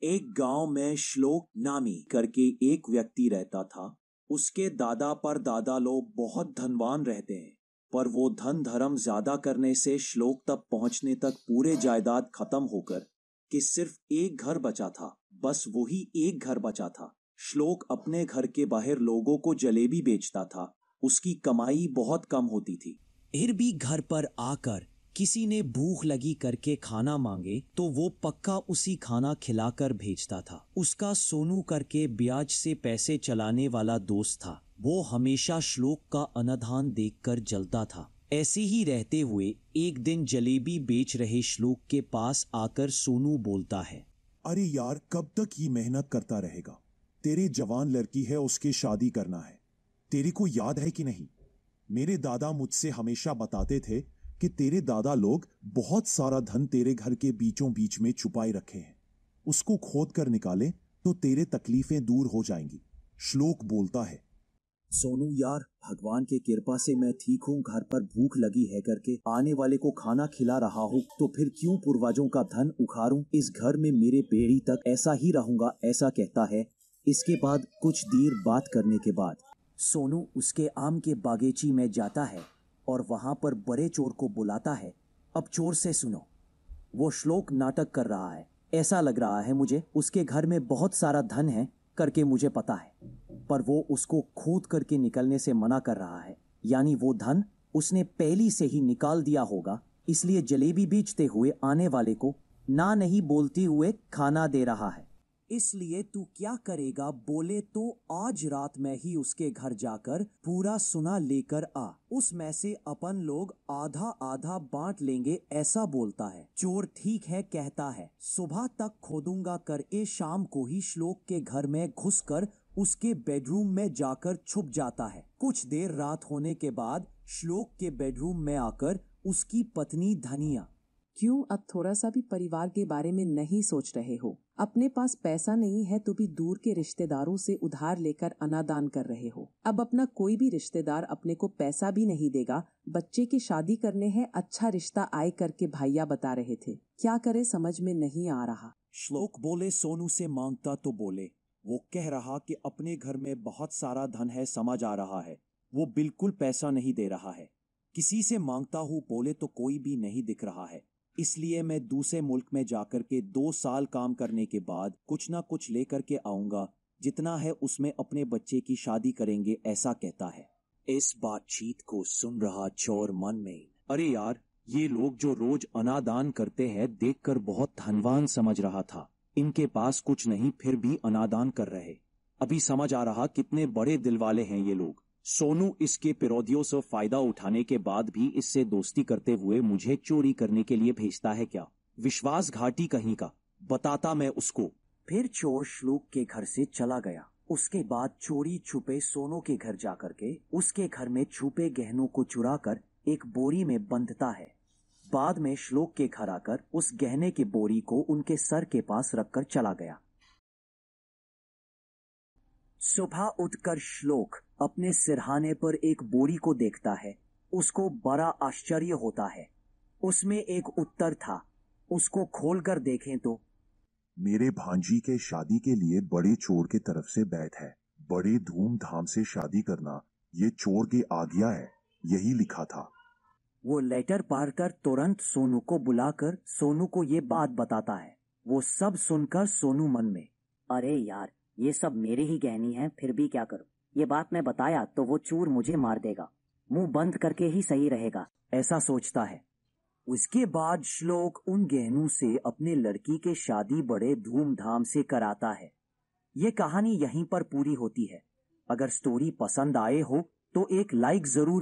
एक गांव में श्लोक नामी करके एक व्यक्ति रहता था। उसके दादा पर दादा लोग बहुत धनवान रहते हैं, पर वो धन धर्म ज्यादा करने से श्लोक तक पहुंचने तक पूरे जायदाद खत्म होकर कि सिर्फ एक घर बचा था। बस वही एक घर बचा था। श्लोक अपने घर के बाहर लोगों को जलेबी बेचता था। उसकी कमाई बहुत कम होती थी। फिर भी घर पर आकर किसी ने भूख लगी करके खाना मांगे तो वो पक्का उसी खाना खिलाकर भेजता था। उसका सोनू करके ब्याज से पैसे चलाने वाला दोस्त था। वो हमेशा श्लोक का अनादान देखकर जलता था। ऐसे ही रहते हुए एक दिन जलेबी बेच रहे श्लोक के पास आकर सोनू बोलता है, अरे यार, कब तक ये मेहनत करता रहेगा? तेरी जवान लड़की है, उसकी शादी करना है। तेरी को याद है कि नहीं? मेरे दादा मुझसे हमेशा बताते थे कि तेरे दादा लोग बहुत सारा धन तेरे घर के बीचों बीच में छुपाए रखे हैं। उसको खोद कर निकाले तो तेरे तकलीफें दूर हो जाएंगी। श्लोक बोलता है, सोनू यार, भगवान के कृपा से मैं ठीक हूँ। घर पर भूख लगी है करके आने वाले को खाना खिला रहा हूँ, तो फिर क्यों पूर्वजों का धन उखाड़ूं? इस घर में मेरे पीढ़ी तक ऐसा ही रहूंगा, ऐसा कहता है। इसके बाद कुछ देर बात करने के बाद सोनू उसके आम के बागीची में जाता है और वहां पर बड़े चोर को बुलाता है। अब चोर से सुनो, वो श्लोक नाटक कर रहा है। ऐसा लग रहा है मुझे उसके घर में बहुत सारा धन है करके मुझे पता है, पर वो उसको खोद करके निकलने से मना कर रहा है। यानी वो धन उसने पहली से ही निकाल दिया होगा, इसलिए जलेबी बेचते हुए आने वाले को ना नहीं बोलते हुए खाना दे रहा है। इसलिए तू क्या करेगा बोले तो आज रात में ही उसके घर जाकर पूरा सोना लेकर आ। उसमें से अपन लोग आधा आधा बांट लेंगे, ऐसा बोलता है। चोर ठीक है कहता है। सुबह तक खोदूंगा करके शाम को ही श्लोक के घर में घुसकर उसके बेडरूम में जाकर छुप जाता है। कुछ देर रात होने के बाद श्लोक के बेडरूम में आकर उसकी पत्नी धनिया, क्यों अब थोड़ा सा भी परिवार के बारे में नहीं सोच रहे हो? अपने पास पैसा नहीं है तो भी दूर के रिश्तेदारों से उधार लेकर अनादान कर रहे हो। अब अपना कोई भी रिश्तेदार अपने को पैसा भी नहीं देगा। बच्चे की शादी करने हैं, अच्छा रिश्ता आए करके भैया बता रहे थे। क्या करे समझ में नहीं आ रहा। श्लोक बोले सोनू से मांगता तो बोले। वो कह रहा कि अपने घर में बहुत सारा धन है, समझ आ रहा है। वो बिल्कुल पैसा नहीं दे रहा है। किसी से मांगता हूँ बोले तो कोई भी नहीं दिख रहा है। इसलिए मैं दूसरे मुल्क में जाकर के 2 साल काम करने के बाद कुछ ना कुछ लेकर के आऊंगा। जितना है उसमें अपने बच्चे की शादी करेंगे, ऐसा कहता है। इस बातचीत को सुन रहा चोर मन में, अरे यार, ये लोग जो रोज अनादान करते हैं देखकर बहुत धनवान समझ रहा था। इनके पास कुछ नहीं फिर भी अनादान कर रहे। अभी समझ आ रहा कितने बड़े दिल वाले हैं ये लोग। सोनू इसके विरोधियों से फायदा उठाने के बाद भी इससे दोस्ती करते हुए मुझे चोरी करने के लिए भेजता है क्या? विश्वासघाती कहीं का, बताता मैं उसको। फिर चोर श्लोक के घर से चला गया। उसके बाद चोरी छुपे सोनू के घर जाकर के उसके घर में छुपे गहनों को चुरा कर एक बोरी में बंधता है। बाद में श्लोक के घर आकर उस गहने की बोरी को उनके सर के पास रखकर चला गया। सुबह उठकर श्लोक अपने सिरहाने पर एक बोरी को देखता है। उसको बड़ा आश्चर्य होता है। उसमें एक उत्तर था। उसको खोलकर देखें तो मेरे भांजी के शादी के लिए बड़े चोर के तरफ से बैठ है। बड़े धूमधाम से शादी करना ये चोर की आज्ञा है, यही लिखा था। वो लेटर पढ़कर तुरंत सोनू को बुलाकर सोनू को ये बात बताता है। वो सब सुनकर सोनू मन में, अरे यार, ये सब मेरी ही गहनी है, फिर भी क्या करूं? ये बात मैं बताया तो वो चोर मुझे मार देगा। मुंह बंद करके ही सही रहेगा, ऐसा सोचता है। उसके बाद श्लोक उन गहनों से अपने लड़की के शादी बड़े धूमधाम से कराता है। ये कहानी यहीं पर पूरी होती है। अगर स्टोरी पसंद आए हो तो एक लाइक जरूर